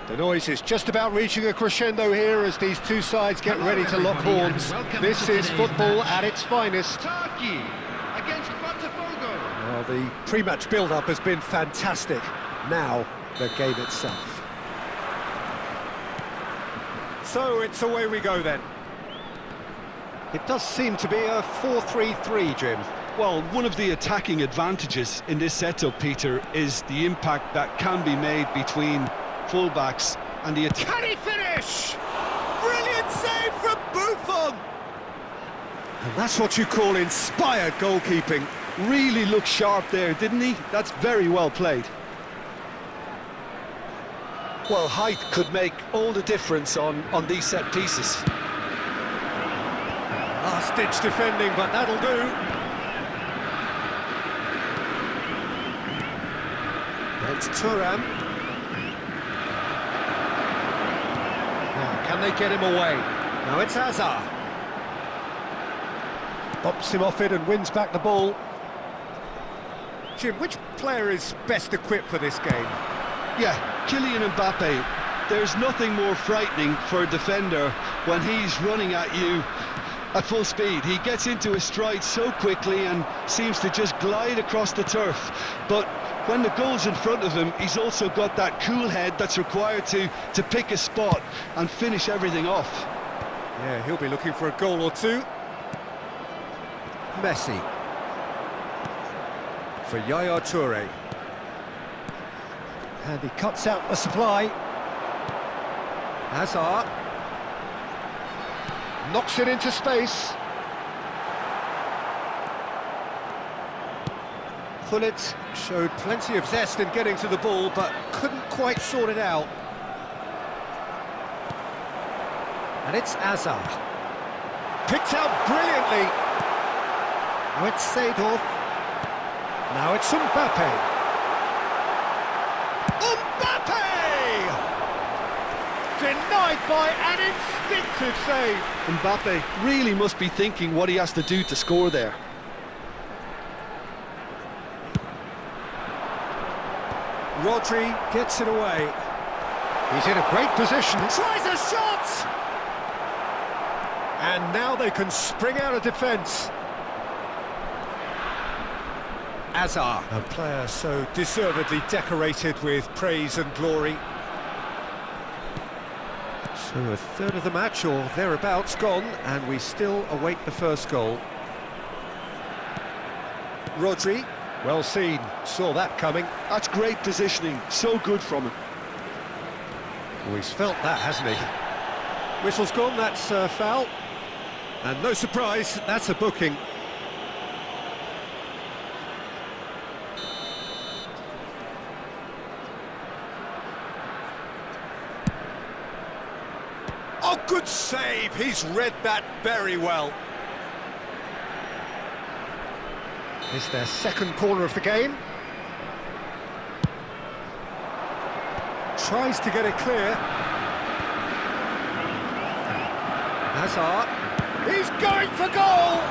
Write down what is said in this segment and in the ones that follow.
The noise is just about reaching a crescendo here as these two sides get ready to lock horns. This is football at its finest. Turkey against Botafogo. Well, the pre-match build-up has been fantastic. Now, the game itself. So, it's away we go then. It does seem to be a 4-3-3, Jim. Well, one of the attacking advantages in this setup, Peter, is the impact that can be made between fullbacks and the attack. Can he finish? Brilliant save from Buffon! And that's what you call inspired goalkeeping. Really looked sharp there, didn't he? That's very well played. Well, height could make all the difference on these set pieces. Last-ditch defending, but that'll do. It's Thuram. Now, can they get him away? Now it's Hazard. Bops him off it and wins back the ball. Jim, which player is best equipped for this game? Yeah, Kylian Mbappe. There's nothing more frightening for a defender when he's running at you at full speed. He gets into his stride so quickly and seems to just glide across the turf. But when the goal's in front of him, he's also got that cool head that's required to pick a spot and finish everything off. Yeah, he'll be looking for a goal or two. Messi. For Yaya Toure. And he cuts out the supply. Hazard. Knocks it into space. Gullit showed plenty of zest in getting to the ball, but couldn't quite sort it out. And it's Hazard. Picked out brilliantly. Now it's Seedorf. Now it's Mbappe. Denied by an instinctive save. Mbappe really must be thinking what he has to do to score there. Rodri gets it away. He's in a great position. Tries a shot! And now they can spring out of defence. Hazard, a player so deservedly decorated with praise and glory. So a third of the match, or thereabouts, gone, and we still await the first goal. Rodri, well seen, saw that coming. That's great positioning, so good from him. Oh, he's felt that, hasn't he? Whistle's gone, that's a foul. And no surprise, that's a booking. Oh, good save! He's read that very well. It's their second corner of the game. Tries to get it clear. Hazard. He's going for goal!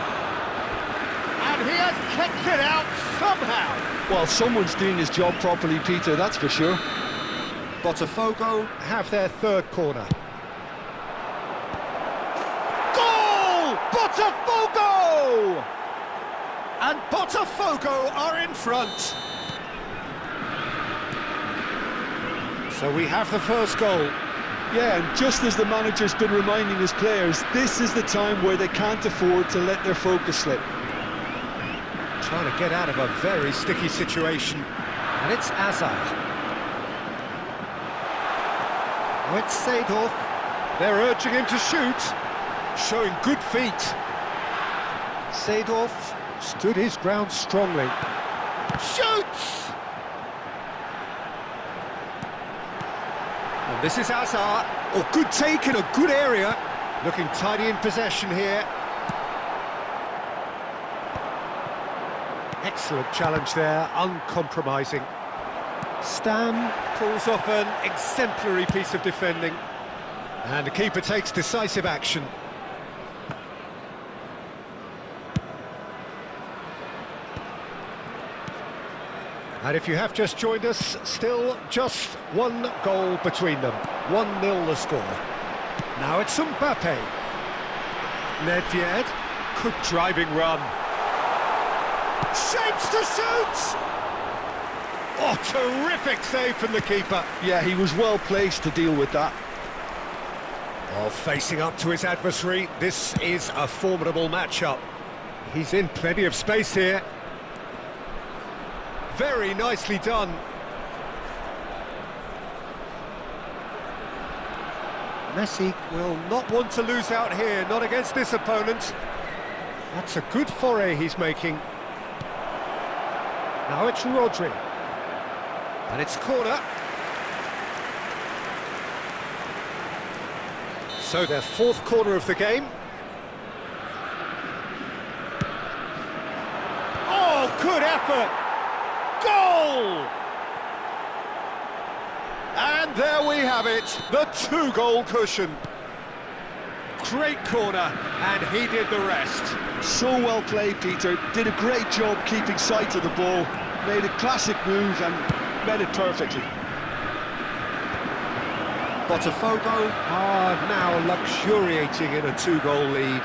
And he has kept it out somehow. Well, someone's doing his job properly, Peter, that's for sure. Botafogo have their third corner. Botafogo! And Botafogo are in front. So we have the first goal. Yeah, and just as the manager's been reminding his players, this is the time where they can't afford to let their focus slip. Trying to get out of a very sticky situation. And it's Hazard. Now it's Seedorf. They're urging him to shoot. Showing good feet. Seedorf stood his ground strongly. Shoots! And this is Hazard. Oh, good take in a good area. Looking tidy in possession here. Excellent challenge there, uncompromising. Stam pulls off an exemplary piece of defending. And the keeper takes decisive action. And if you have just joined us, still just one goal between them. 1-0 the score. Now it's Mbappe. Nedved. Good driving run. Shapes to shoot! Oh, terrific save from the keeper. Yeah, he was well placed to deal with that. While facing up to his adversary, this is a formidable matchup. He's in plenty of space here. Very nicely done. Messi will not want to lose out here, not against this opponent. That's a good foray he's making. Now it's Rodri. And it's corner. So their fourth corner of the game. Oh, good effort! Goal! And there we have it, the two-goal cushion. Great corner, and he did the rest. So well played, Peter. Did a great job keeping sight of the ball. Made a classic move and met it perfectly. Botafogo are now luxuriating in a two-goal lead.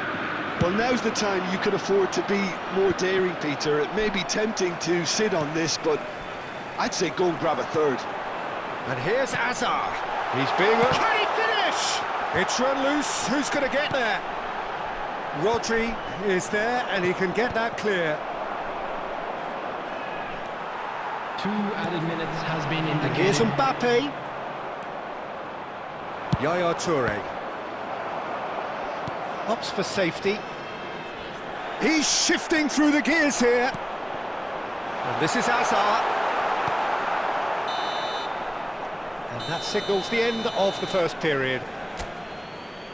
Well, now's the time you can afford to be more daring, Peter. It may be tempting to sit on this, but I'd say go and grab a third. And here's Hazard. He's being... Can he finish? It's run loose. Who's going to get there? Rodri is there, and he can get that clear. 2 added minutes has been And indicated. here's Mbappe. Yaya Toure. Opts for safety. He's shifting through the gears here. And this is Hazard. And that signals the end of the first period.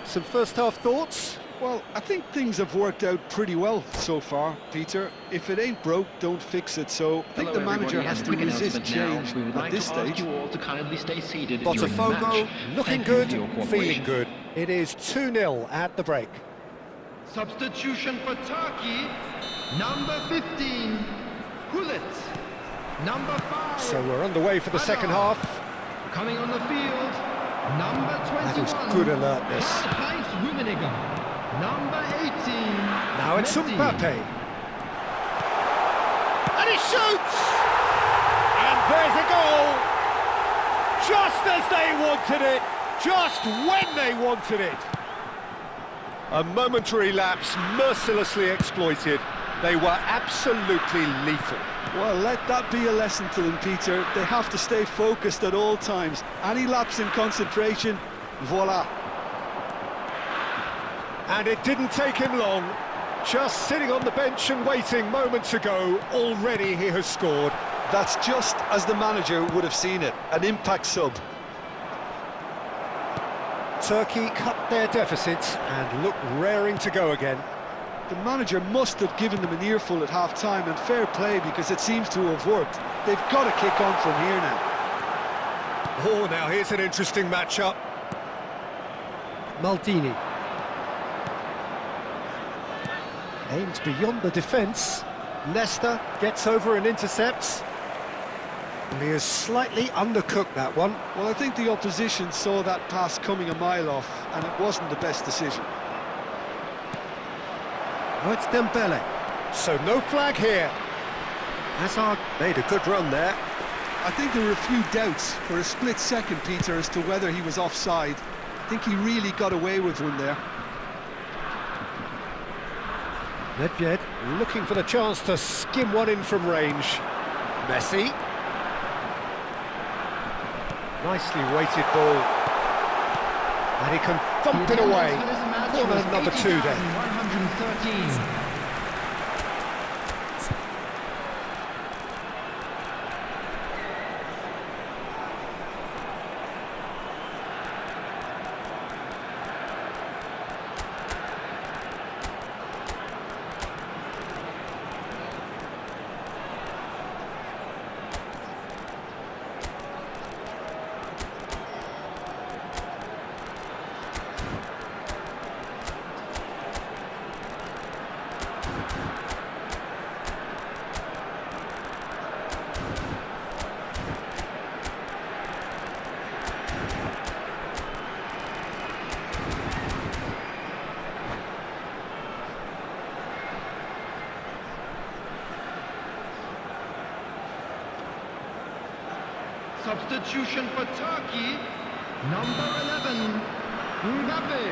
Some first-half thoughts? Well, I think things have worked out pretty well so far, Peter. If it ain't broke, don't fix it. So I think the manager has to resist change at this stage. Botafogo looking good, feeling good. It is 2-0 at the break. Substitution for Turkey, number 15, Hullet. Number 5. So we're underway for the second half. Coming on the field, number 21. That is good alertness. Heinz Rummenigge. Number 18. Now it's Messi. Mbappe. And he shoots! And there's a goal! Just as they wanted it, just when they wanted it. A momentary lapse mercilessly exploited. They were absolutely lethal. Well, let that be a lesson to them, Peter. They have to stay focused at all times. Any lapse in concentration, voila. And it didn't take him long. Just sitting on the bench and waiting moments ago, already he has scored. That's just as the manager would have seen it, an impact sub. Turkey cut their deficits and look raring to go again. The manager must have given them an earful at half-time, and fair play because it seems to have worked. They've got to kick on from here now. Oh, now here's an interesting matchup. Maldini. Aims beyond the defence. Leicester gets over and intercepts. And he has slightly undercooked that one. Well, I think the opposition saw that pass coming a mile off, and it wasn't the best decision. Oh, it's Dembele. So no flag here. Hazard made a good run there. I think there were a few doubts for a split second, Peter, as to whether he was offside. I think he really got away with one there. Nedved looking for the chance to skim one in from range. Messi. Nicely weighted ball. And he can thump it away. Corner number 2 then. 113. Substitution for Turkey, number 11, Mbappe.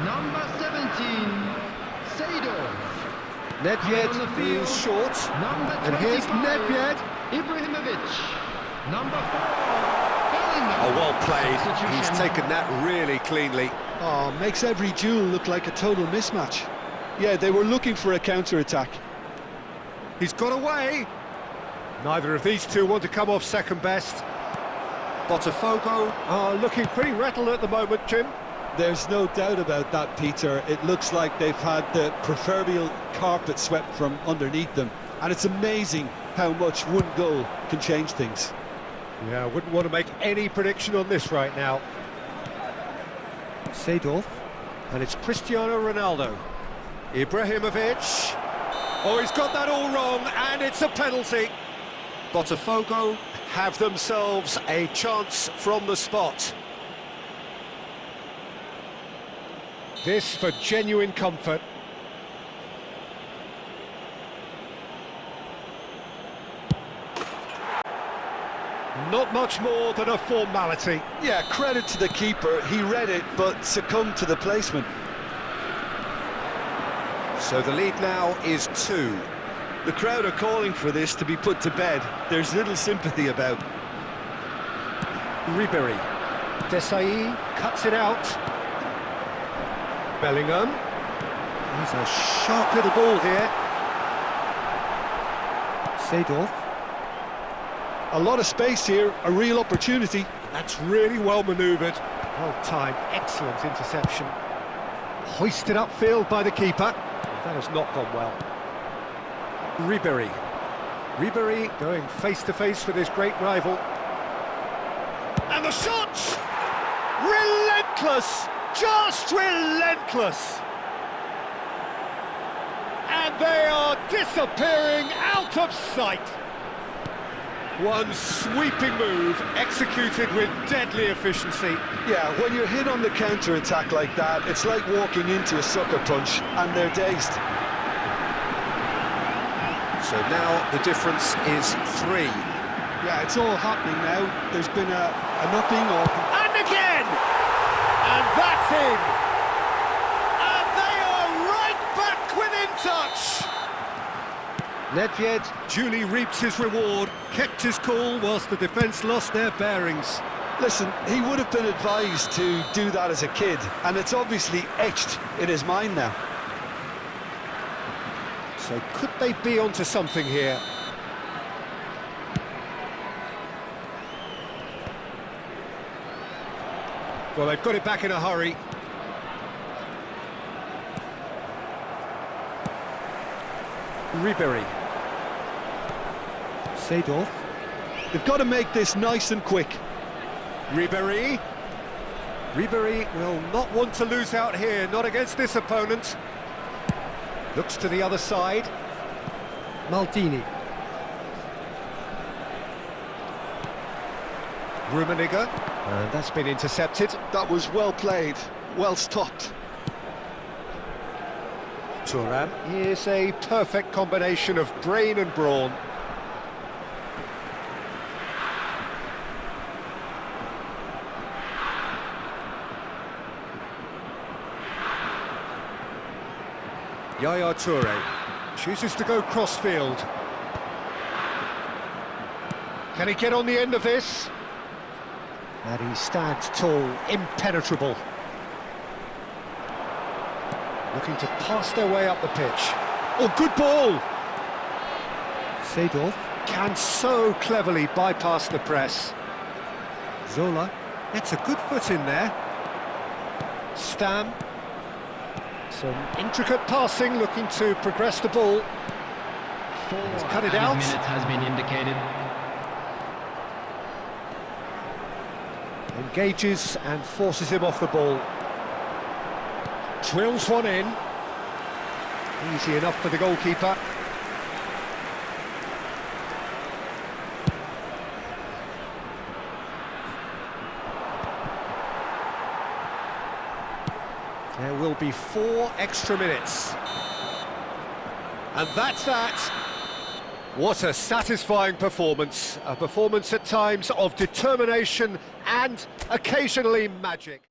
Number 17, Seydorf. Nedved is short, Number 25, and here's Nedved. Ibrahimovic. Number 4, Bellingham. Oh, well played. Substitution. He's taken that really cleanly. Oh, makes every duel look like a total mismatch. Yeah, they were looking for a counter-attack. He's got away. Neither of these two want to come off second best. Botafogo are looking pretty rattled at the moment, Jim. There's no doubt about that, Peter. It looks like they've had the proverbial carpet swept from underneath them. And it's amazing how much one goal can change things. Yeah, I wouldn't want to make any prediction on this right now. Seydorf, and it's Cristiano Ronaldo. Ibrahimovic. Oh, he's got that all wrong, and it's a penalty. Botafogo have themselves a chance from the spot. This for genuine comfort. Not much more than a formality. Yeah, credit to the keeper. He read it, but succumbed to the placement. So the lead now is 2. The crowd are calling for this to be put to bed. There's little sympathy about. Ribéry. Desailly cuts it out. Bellingham. He's a sharp little ball here. Seydorf. A lot of space here, a real opportunity. That's really well manoeuvred. Well timed, excellent interception. Hoisted upfield by the keeper. That has not gone well. Ribéry. Ribéry going face-to-face with his great rival. And the shot! Relentless! Just relentless! And they are disappearing out of sight. One sweeping move, executed with deadly efficiency. Yeah, when you're hit on the counter-attack like that, it's like walking into a sucker punch, and they're dazed. So now the difference is 3. Yeah, it's all happening now. There's been an upping of... And again! And that's in! And they are right back within touch! Nedved duly reaps his reward, kept his cool whilst the defence lost their bearings. Listen, he would have been advised to do that as a kid, and it's obviously etched in his mind now. So could they be onto something here? Well, they've got it back in a hurry. Ribéry. Seydorf. They've got to make this nice and quick. Ribéry. Ribéry will not want to lose out here, not against this opponent. Looks to the other side. Maldini. Rummenigge. And that's been intercepted. That was well played, well stopped. Thuram is a perfect combination of brain and brawn. Yaya Toure chooses to go crossfield. Can he get on the end of this? And he stands tall, impenetrable. Looking to pass their way up the pitch. Oh, good ball! Seydorf can so cleverly bypass the press. Zola gets a good foot in there. Stam. Some intricate passing, looking to progress the ball. He's cut it out. 4 minutes has been indicated. Engages and forces him off the ball. Drills one in. Easy enough for the goalkeeper. There will be 4 extra minutes. And that's that. What a satisfying performance. A performance at times of determination and occasionally magic.